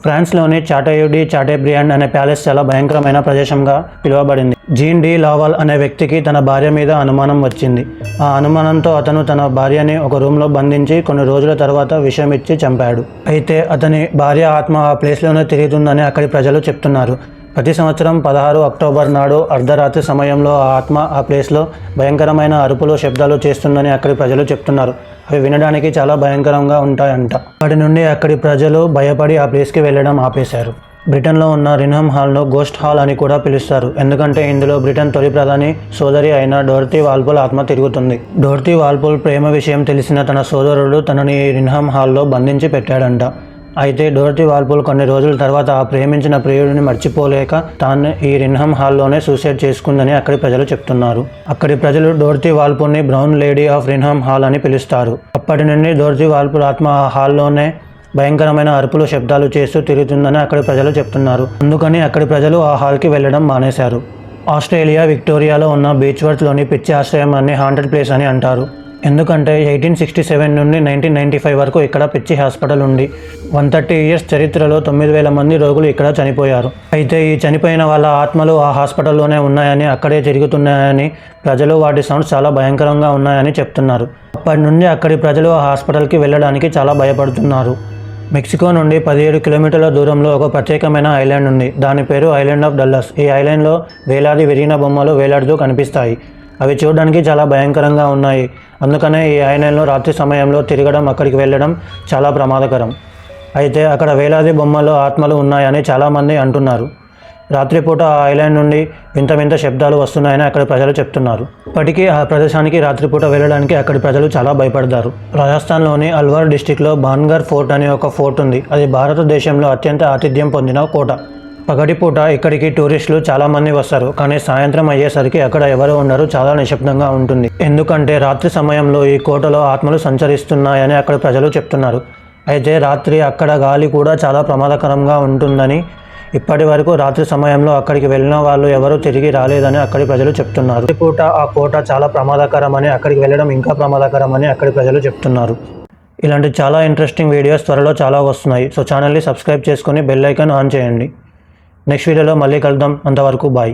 ఫ్రాన్స్లోని చాటెబ్రియాండ్ అనే ప్యాలెస్ చాలా భయంకరమైన ప్రదేశంగా పిలువబడింది. జీన్ డి లావాల్ అనే వ్యక్తికి తన భార్య మీద అనుమానం వచ్చింది. ఆ అనుమానంతో అతను తన భార్యని ఒక రూమ్లో బంధించి కొన్ని రోజుల తర్వాత విషం ఇచ్చి చంపాడు. అయితే అతని భార్య ఆత్మ ఆ ప్లేస్లోనే తిరుగుతుందని అక్కడి ప్రజలు చెప్తున్నారు. ప్రతి సంవత్సరం 16 అక్టోబర్ నాడు అర్ధరాత్రి సమయంలో ఆ ఆత్మ ఆ ప్లేస్లో భయంకరమైన అరుపులు, శబ్దాలు చేస్తుందని అక్కడి ప్రజలు చెప్తున్నారు. అవి వినడానికి చాలా భయంకరంగా ఉంటాయంట. అప్పటి నుండి అక్కడి ప్రజలు భయపడి ఆ ప్లేస్కి వెళ్ళడం ఆపేశారు. బ్రిటన్లో ఉన్న రిన్హమ్ హాల్ను గోస్ట్ హాల్ అని కూడా పిలుస్తారు. ఎందుకంటే ఇందులో బ్రిటన్ తొలి ప్రధాని సోదరి అయిన డోరథీ వాల్పోల్ ఆత్మ తిరుగుతుంది. డోరథీ వాల్పోల్ ప్రేమ విషయం తెలిసిన తన సోదరుడు తనని రిన్హమ్ హాల్లో బంధించి పెట్టాడంట. అయితే డోరథీ వాల్పోల్ కొన్ని రోజుల తర్వాత ఆ ప్రేమించిన ప్రియుడిని మర్చిపోలేక తాను ఈ రిన్హమ్ హాల్లోనే సూసైడ్ చేసుకుందని అక్కడి ప్రజలు చెప్తున్నారు. అక్కడి ప్రజలు డోరథీ వాల్పోల్ని బ్రౌన్ లేడీ ఆఫ్ రిన్హమ్ హాల్ అని పిలుస్తారు. అప్పటి నుండి డోరథీ వాల్పోల్ ఆత్మ ఆ హాల్లోనే భయంకరమైన అరుపులు, శబ్దాలు చేస్తూ తిరుగుతుందని అక్కడి ప్రజలు చెప్తున్నారు. అందుకని అక్కడి ప్రజలు ఆ హాల్కి వెళ్ళడం మానేశారు. ఆస్ట్రేలియా విక్టోరియాలో ఉన్న బీచ్వర్త్లోని పిచ్చి ఆశ్రయాన్ని హాంటెడ్ ప్లేస్ అని అంటారు. ఎందుకంటే 1867 నుండి 1995 వరకు ఇక్కడ పిచ్చి హాస్పిటల్ ఉంది. 130 ఇయర్స్ చరిత్రలో 9,000 మంది రోగులు ఇక్కడ చనిపోయారు. అయితే ఈ చనిపోయిన వాళ్ళ ఆత్మలు ఆ హాస్పిటల్లోనే ఉన్నాయని, అక్కడే తిరుగుతున్నాయని, ప్రజలు వాటి సౌండ్స్ చాలా భయంకరంగా ఉన్నాయని చెప్తున్నారు. అప్పటి నుండి అక్కడి ప్రజలు ఆ హాస్పిటల్కి వెళ్ళడానికి చాలా భయపడుతున్నారు. మెక్సికో నుండి 17 కిలోమీటర్ల దూరంలో ఒక ప్రత్యేకమైన ఐలాండ్ ఉంది. దాని పేరు ఐలాండ్ ఆఫ్ డల్లస్. ఈ ఐలాండ్లో వేలాది విరిగిన బొమ్మలు వేలాడుతూ కనిపిస్తాయి. అవి చూడడానికి చాలా భయంకరంగా ఉన్నాయి. అందుకనే ఈ ఐలాండ్లో రాత్రి సమయంలో తిరగడం, అక్కడికి వెళ్ళడం చాలా ప్రమాదకరం. అయితే అక్కడ వేలాది బొమ్మలు, ఆత్మలు ఉన్నాయని చాలామంది అంటున్నారు. రాత్రిపూట ఆ ఐలాండ్ నుండి వింత వింత శబ్దాలు వస్తున్నాయని అక్కడి ప్రజలు చెప్తున్నారు. ఇప్పటికీ ఆ ప్రదేశానికి రాత్రిపూట వెళ్ళడానికి అక్కడి ప్రజలు చాలా భయపడతారు. రాజస్థాన్లోని అల్వార్ డిస్టిక్లో బాన్గర్ ఫోర్ట్ అనే ఒక ఫోర్ట్ ఉంది. అది భారతదేశంలో అత్యంత ఆతిథ్యం పొందిన కోట. పగటిపూట ఇక్కడికి టూరిస్టులు చాలామంది వస్తారు. కానీ సాయంత్రం అయ్యేసరికి అక్కడ ఎవరు ఉండరు, చాలా నిశ్శబ్దంగా ఉంటుంది. ఎందుకంటే రాత్రి సమయంలో ఈ కోటలో ఆత్మలు సంచరిస్తున్నాయని అక్కడి ప్రజలు చెప్తున్నారు. అయితే రాత్రి అక్కడ గాలి కూడా చాలా ప్రమాదకరంగా ఉంటుందని, ఇప్పటి వరకు రాత్రి సమయంలో అక్కడికి వెళ్ళిన వాళ్ళు ఎవరూ తిరిగి రాలేదని అక్కడి ప్రజలు చెప్తున్నారు. పూట ఆ కోట చాలా ప్రమాదకరమని, అక్కడికి వెళ్ళడం ఇంకా ప్రమాదకరమని అక్కడి ప్రజలు చెప్తున్నారు. ఇలాంటి చాలా ఇంట్రెస్టింగ్ వీడియోస్ త్వరలో చాలా వస్తున్నాయి. సో ఛానల్ని సబ్స్క్రైబ్ చేసుకొని బెల్ ఐకాన్ ఆన్ చేయండి. నెక్స్ట్ వీడియోలో మళ్ళీ కలుద్దాం. అంతవరకు బాయ్.